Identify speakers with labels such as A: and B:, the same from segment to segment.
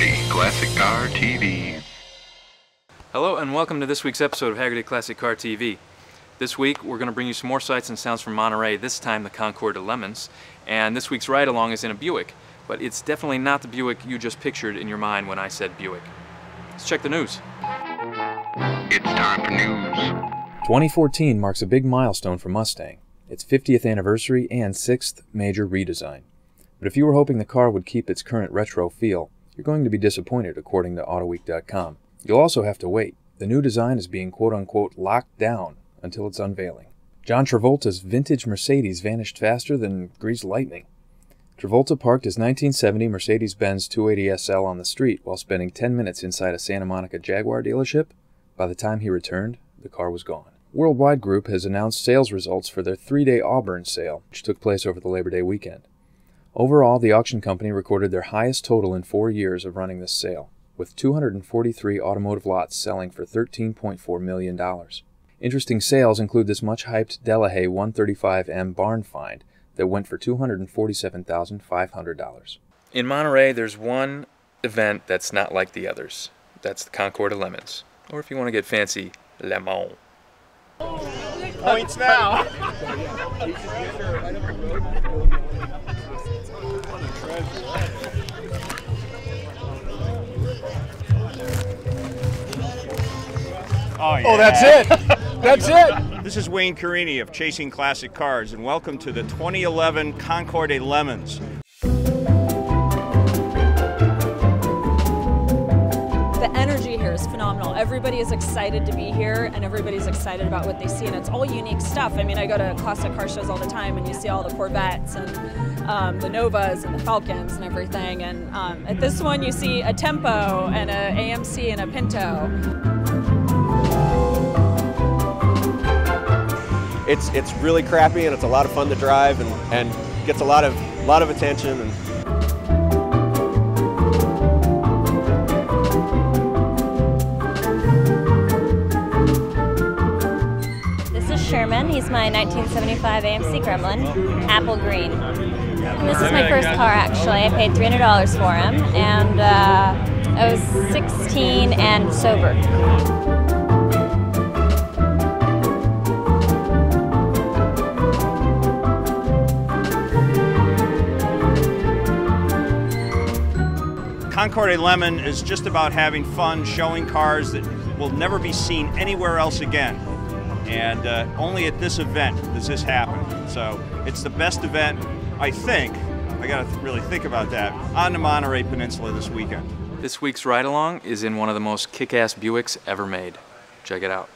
A: Hagerty Classic Car TV.
B: Hello and welcome to this week's episode of Hagerty Classic Car TV. This week we're going to bring you some more sights and sounds from Monterey, this time the Concours de Lemons. And this week's ride-along is in a Buick, but it's definitely not the Buick you just pictured in your mind when I said Buick. Let's check the news.
A: It's time for news.
B: 2014 marks a big milestone for Mustang, its 50th anniversary and 6th major redesign. But if you were hoping the car would keep its current retro feel, you're going to be disappointed according to Autoweek.com. You'll also have to wait. The new design is being quote-unquote locked down until its unveiling. John Travolta's vintage Mercedes vanished faster than greased lightning. Travolta parked his 1970 Mercedes-Benz 280 SL on the street while spending 10 minutes inside a Santa Monica Jaguar dealership. By the time he returned, the car was gone. Worldwide Group has announced sales results for their 3-day Auburn sale, which took place over the Labor Day weekend. Overall, the auction company recorded their highest total in 4 years of running this sale, with 243 automotive lots selling for $13.4 million. Interesting sales include this much-hyped Delahaye 135M barn find that went for $247,500. In Monterey, there's one event that's not like the others. That's the Concours de Lemons, or if you want to get fancy, Lemon.
C: Points now. Oh, yeah. Oh, that's it. That's it. This is Wayne Carini of Chasing Classic Cars, and welcome to the 2011 Concours de Lemons.
D: The energy here is phenomenal. Everybody is excited to be here, and everybody's excited about what they see, and it's all unique stuff. I mean, I go to classic car shows all the time, and you see all the Corvettes and the Novas and the Falcons and everything. And at this one, you see a Tempo and a AMC and a Pinto.
E: It's really crappy, and it's a lot of fun to drive, and gets a lot of attention. And
F: Sherman. He's my 1975 AMC Gremlin, apple green. And this is my first car, actually. I paid $300 for him, and I was 16 and sober.
C: Concours de Lemon is just about having fun, showing cars that will never be seen anywhere else again. And only at this event does this happen. So it's the best event, I think, I gotta really think about that, on the Monterey Peninsula this weekend.
B: This week's ride-along is in one of the most kick-ass Buicks ever made. Check it out.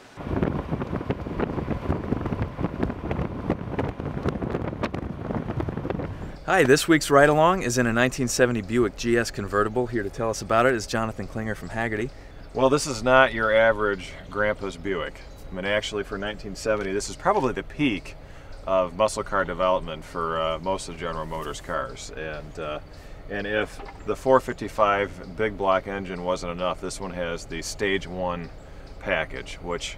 B: Hi, this week's ride-along is in a 1970 Buick GS convertible. Here to tell us about it is Jonathan Klinger from Hagerty.
G: Well, this is not your average grandpa's Buick. I mean, actually, for 1970, this is probably the peak of muscle car development for most of General Motors cars. And if the 455 big block engine wasn't enough, this one has the Stage 1 package, which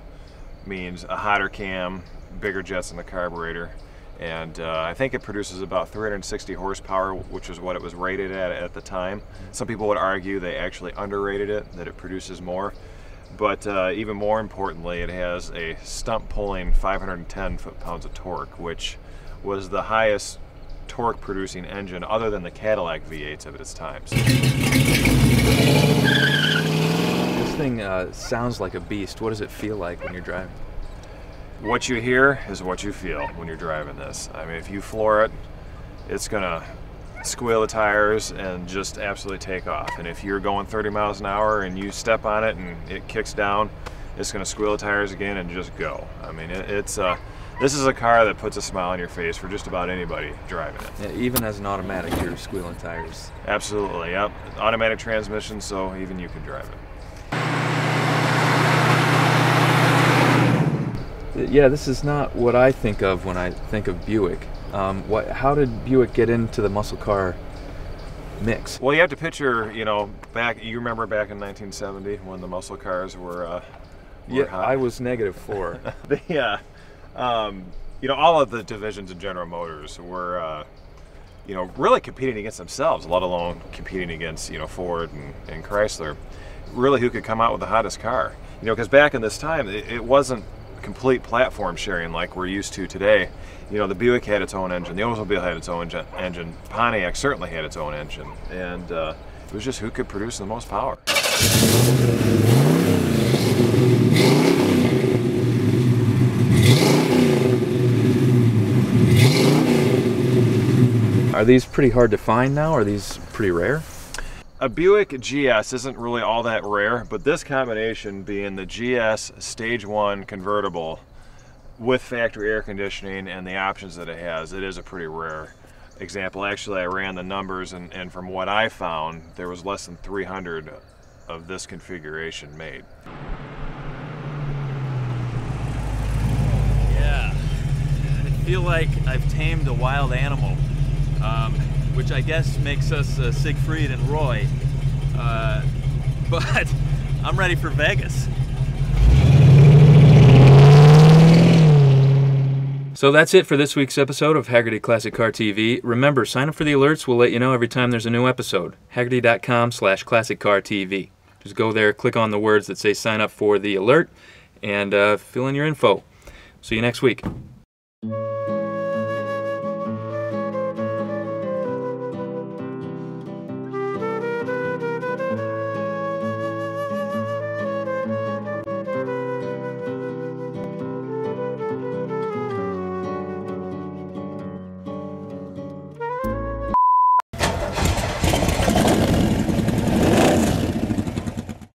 G: means a hotter cam, bigger jets in the carburetor, and I think it produces about 360 horsepower, which is what it was rated at the time. Some people would argue they actually underrated it, that it produces more. But even more importantly, it has a stump-pulling 510 foot-pounds of torque, which was the highest torque-producing engine other than the Cadillac V8s of its time.
B: This thing sounds like a beast. What does it feel like when you're driving?
G: What you hear is what you feel when you're driving this. I mean, if you floor it, it's gonna squeal the tires and just absolutely take off. And if you're going 30 miles an hour and you step on it and it kicks down, it's gonna squeal the tires again and just go. I mean, this is a car that puts a smile on your face for just about anybody driving it.
B: Yeah, even as an automatic, you're squealing tires.
G: Absolutely, yep. Automatic transmission, so even you can drive it.
B: Yeah, this is not what I think of when I think of Buick. How did Buick get into the muscle car mix?
G: Well, you have to picture, you know, you remember back in 1970 when the muscle cars were
B: yeah,
G: hot?
B: I was -4.
G: You know, all of the divisions in General Motors were you know, really competing against themselves, let alone competing against, you know, Ford and Chrysler. Really, who could come out with the hottest car? You know, because back in this time, it wasn't complete platform sharing like we're used to today. You know, the Buick had its own engine, the Oldsmobile had its own engine, Pontiac certainly had its own engine, and it was just who could produce the most power.
B: Are these pretty hard to find now? Are these pretty rare?
G: A Buick GS isn't really all that rare, but this combination being the GS Stage 1 convertible with factory air conditioning and the options that it has, it is a pretty rare example. Actually, I ran the numbers, and from what I found, there was less than 300 of this configuration made.
H: Yeah, I feel like I've tamed a wild animal. Which I guess makes us Siegfried and Roy, but I'm ready for Vegas.
B: So that's it for this week's episode of Hagerty Classic Car TV. Remember, sign up for the alerts. We'll let you know every time there's a new episode. Hagerty.com/ClassicCarTV. Just go there, click on the words that say sign up for the alert, and fill in your info. See you next week.